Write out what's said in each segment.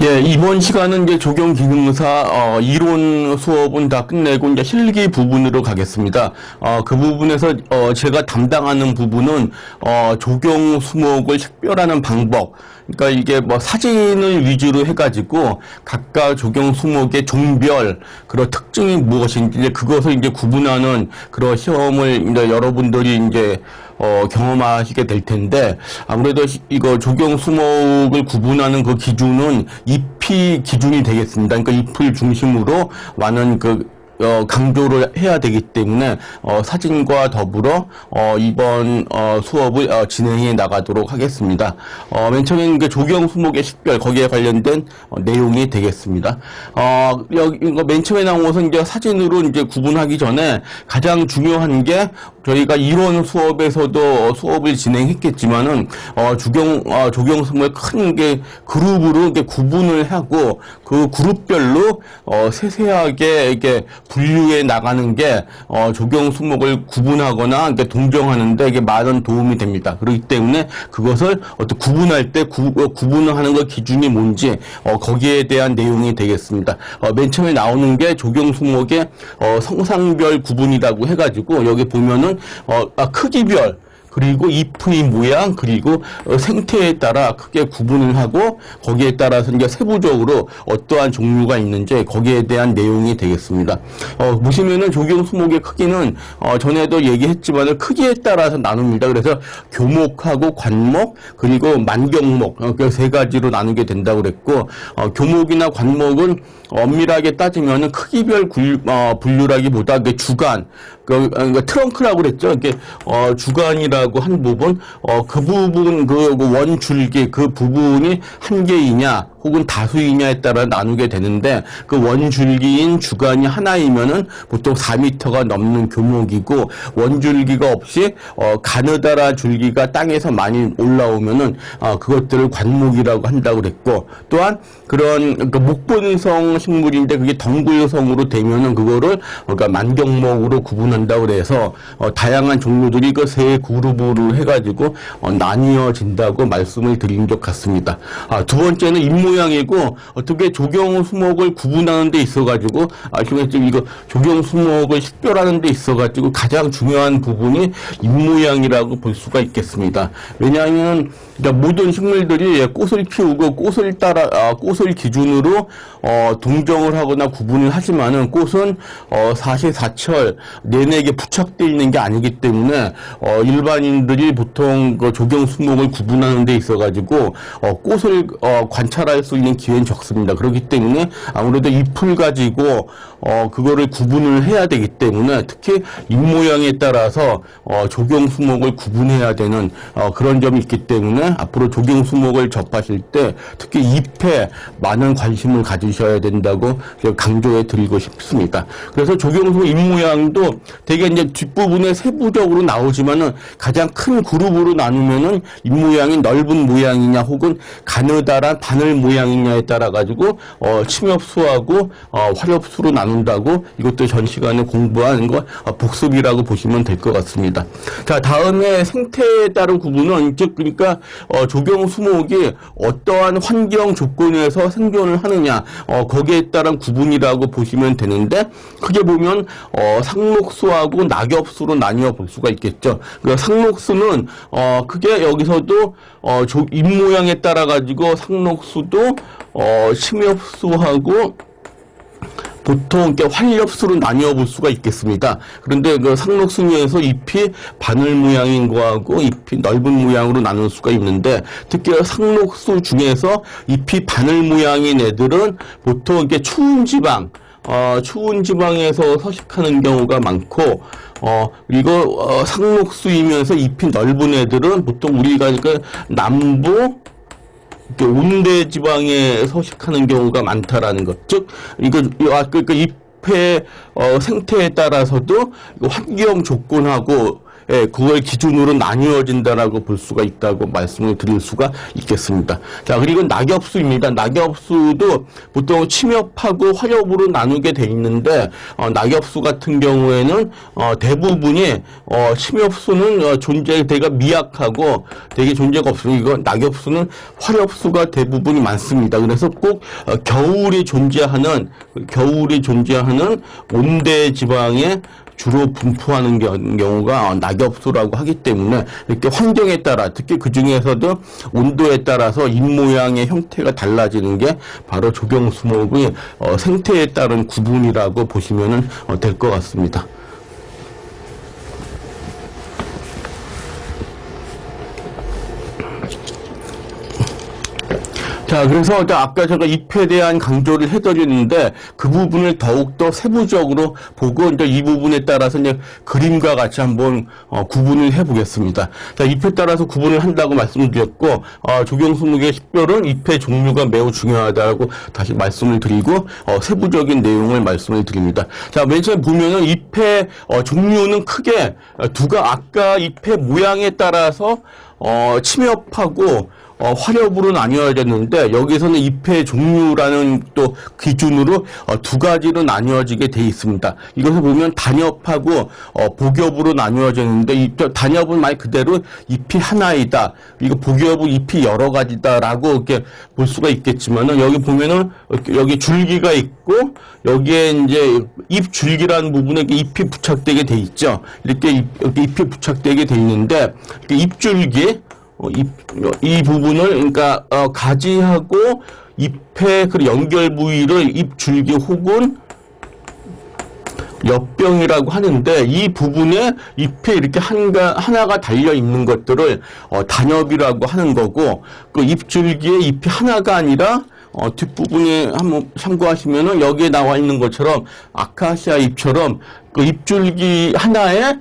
예, 이번 시간은 이제 조경기능사 이론 수업은 다 끝내고 이제 실기 부분으로 가겠습니다. 그 부분에서 제가 담당하는 부분은 조경 수목을 식별하는 방법. 그러니까 이게 뭐 사진을 위주로 해가지고 각각 조경 수목의 종별 그런 특징이 무엇인지 이제 그것을 이제 구분하는 그런 시험을 이제 여러분들이 이제 경험하시게 될 텐데, 아무래도 이거 조경 수목을 구분하는 그 기준은 잎이 기준이 되겠습니다. 그러니까 잎을 중심으로 많은 강조를 해야 되기 때문에 사진과 더불어 이번 수업을 진행해 나가도록 하겠습니다. 맨 처음에는 조경 수목의 식별 거기에 관련된 내용이 되겠습니다. 여기 맨 처음에 나온 것은 이제 사진으로 이제 구분하기 전에 가장 중요한 게 저희가 이론 수업에서도 수업을 진행했겠지만은 조경 수목의 큰 게 그룹으로 이렇게 구분을 하고 그 그룹별로 세세하게 이렇게 분류해 나가는 게 조경 수목을 구분하거나 이렇게 동정하는데 이게 많은 도움이 됩니다. 그렇기 때문에 그것을 어떤 구분할 때 구분을 하는 것 기준이 뭔지 거기에 대한 내용이 되겠습니다. 맨 처음에 나오는 게 조경 수목의 성상별 구분이라고 해가지고 여기 보면은 크기별 그리고 잎의 모양 그리고 생태에 따라 크게 구분을 하고 거기에 따라서 이제 세부적으로 어떠한 종류가 있는지 거기에 대한 내용이 되겠습니다. 보시면은 조경 수목의 크기는 전에도 얘기했지만 크기에 따라서 나눕니다. 그래서 교목하고 관목 그리고 만경목 세 가지로 나누게 된다고 그랬고, 교목이나 관목은 엄밀하게 따지면은 크기별 분류라기보다 주간 그러니까 트렁크라고 그랬죠. 이렇게 주간이라고 한 부분, 그 부분 그 원줄기 그 부분이 한 개이냐 혹은 다수이냐에 따라 나누게 되는데, 그 원줄기인 주간이 하나이면은 보통 4m가 넘는 교목이고, 원줄기가 없이 가느다란 줄기가 땅에서 많이 올라오면은 그것들을 관목이라고 한다고 그랬고, 또한 그런 목본성 식물인데 그게 덩굴성으로 되면은 그거를 그러니까 만경목으로 구분한다고 그래서 다양한 종류들이 그 세 그룹으로 해가지고 나뉘어진다고 말씀을 드린 것 같습니다. 두 번째는 잎모양이고, 어떻게 조경 수목을 구분하는 데 있어가지고 아시겠죠? 이거 조경 수목을 식별하는 데 있어가지고 가장 중요한 부분이 잎모양이라고 볼 수가 있겠습니다. 왜냐하면 모든 식물들이 꽃을 피우고 꽃을 기준으로 동정을 하거나 구분을 하지만은 꽃은 사시사철 내내 부착되어 있는 게 아니기 때문에 일반인들이 보통 조경 수목을 구분하는 데 있어가지고 꽃을 관찰할 수 있는 기회는 적습니다. 그렇기 때문에 아무래도 잎을 가지고 그거를 구분을 해야 되기 때문에 특히 잎 모양에 따라서 조경 수목을 구분해야 되는 그런 점이 있기 때문에 앞으로 조경 수목을 접하실 때 특히 잎에 많은 관심을 가지셔야 된다고 강조해 드리고 싶습니다. 그래서 조경 수목 잎 모양도 되게 이제 뒷부분에 세부적으로 나오지만은 가장 큰 그룹으로 나누면은 잎 모양이 넓은 모양이냐 혹은 가느다란 바늘 모양이냐에 따라 가지고 침엽수하고 화엽수로 나눈다고, 이것도 전 시간에 공부하는 거 복습이라고 보시면 될 것 같습니다. 자, 다음에 생태에 따른 구분은 그러니까 조경 수목이 어떠한 환경 조건에서 생존을 하느냐 거기에 따른 구분이라고 보시면 되는데, 크게 보면 상록수하고 낙엽수로 나뉘어 볼 수가 있겠죠. 그 상록수는 크게 여기서도 잎 모양에 따라 가지고 상록수도 침엽수하고 보통 이렇게 활엽수로 나뉘어 볼 수가 있겠습니다. 그런데 그 상록수에서 잎이 바늘 모양인 거하고 잎이 넓은 모양으로 나눌 수가 있는데, 특히 상록수 중에서 잎이 바늘 모양인 애들은 보통 이렇게 추운 지방에서 서식하는 경우가 많고, 이거 상록수이면서 잎이 넓은 애들은 보통 우리가 남부 온대 지방에 서식하는 경우가 많다라는 것. 즉, 그러니까 잎의 생태에 따라서도 환경 조건하고 그걸 기준으로 나뉘어진다라고 볼 수가 있다고 말씀을 드릴 수가 있겠습니다. 자, 그리고 낙엽수입니다. 낙엽수도 보통 침엽하고 화엽으로 나누게 돼 있는데, 낙엽수 같은 경우에는 대부분이 침엽수는 존재가 미약하고 되게 존재가 없어요. 이거 낙엽수는 화엽수가 대부분이 많습니다. 그래서 꼭 겨울이 존재하는 온대 지방에 주로 분포하는 경우가 낙엽수라고 하기 때문에 이렇게 환경에 따라, 특히 그 중에서도 온도에 따라서 잎 모양의 형태가 달라지는 게 바로 조경수목의 생태에 따른 구분이라고 보시면 될 것 같습니다. 자, 그래서 아까 제가 잎에 대한 강조를 해드렸는데 그 부분을 더욱더 세부적으로 보고 이제 이 부분에 따라서 이제 그림과 같이 한번 구분을 해보겠습니다. 자, 잎에 따라서 구분을 한다고 말씀드렸고, 조경수목의 식별은 잎의 종류가 매우 중요하다고 다시 말씀을 드리고, 세부적인 내용을 말씀을 드립니다. 자, 맨 처음에 보면은 잎의 종류는 크게 아까 잎의 모양에 따라서 침엽하고 화렵으로 나뉘어졌는데, 여기서는 잎의 종류라는 또 기준으로 두 가지로 나뉘어지게 돼 있습니다. 이것을 보면 단엽하고 복엽으로 나뉘어졌는데, 단엽은 말 그대로 잎이 하나이다, 이거 복엽은 잎이 여러 가지다라고 이렇게 볼 수가 있겠지만은, 여기 보면은 여기 줄기가 있고 여기에 이제 잎 줄기라는 부분에 잎이 부착되게 돼 있죠. 이렇게 잎이 부착되게 돼 있는데, 잎줄기 이 부분을, 그러니까 가지하고 잎의 그 연결 부위를 잎줄기 혹은 엽병이라고 하는데, 이 부분에 잎에 이렇게 하나가 달려 있는 것들을 단엽이라고 하는 거고, 그 잎줄기에 잎이 하나가 아니라 뒷부분에 한번 참고하시면은 여기에 나와 있는 것처럼 아카시아 잎처럼 그 잎줄기 하나에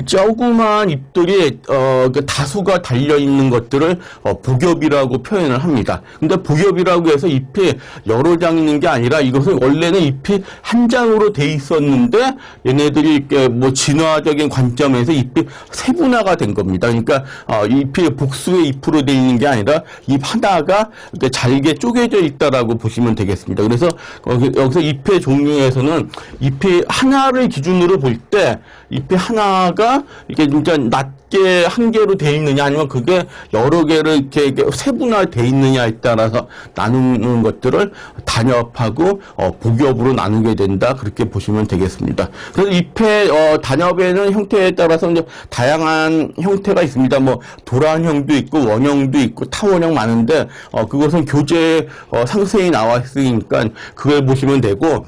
조그만 잎들이 그 다수가 달려 있는 것들을 복엽이라고 표현을 합니다. 근데 복엽이라고 해서 잎이 여러 장 있는 게 아니라, 이것은 원래는 잎이 한 장으로 돼 있었는데 얘네들이 이렇게 뭐 진화적인 관점에서 잎이 세분화가 된 겁니다. 그러니까 잎이 복수의 잎으로 돼 있는 게 아니라 잎 하나가 이렇게 잘게 쪼개져 있다라고 보시면 되겠습니다. 그래서 여기서 잎의 종류에서는 잎이 하나를 기준으로 볼 때 잎이 하나가 이게 진짜 낮게 한 개로 돼 있느냐, 아니면 그게 여러 개로 이렇게 세분화돼 있느냐에 따라서 나누는 것들을 단엽하고 복엽으로 나누게 된다, 그렇게 보시면 되겠습니다. 그래서 잎의 단엽에는 형태에 따라서 이제 다양한 형태가 있습니다. 뭐 도란형도 있고 원형도 있고 타원형 많은데, 그것은 교재에 상세히 나와 있으니까 그걸 보시면 되고,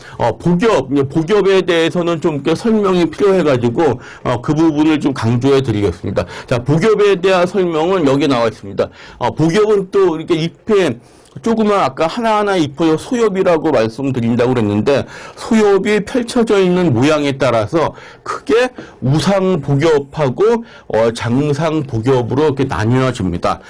복엽에 대해서는 좀 설명이 필요해가지고 그 부분을 좀 강조해 드리겠습니다. 자, 복엽에 대한 설명은 여기 나와 있습니다. 복엽은 또 이렇게 잎에 조그만, 아까 하나하나 잎을 소엽이라고 말씀드린다고 그랬는데, 소엽이 펼쳐져 있는 모양에 따라서 크게 우상복엽하고 장상복엽으로 이렇게 나뉘어집니다.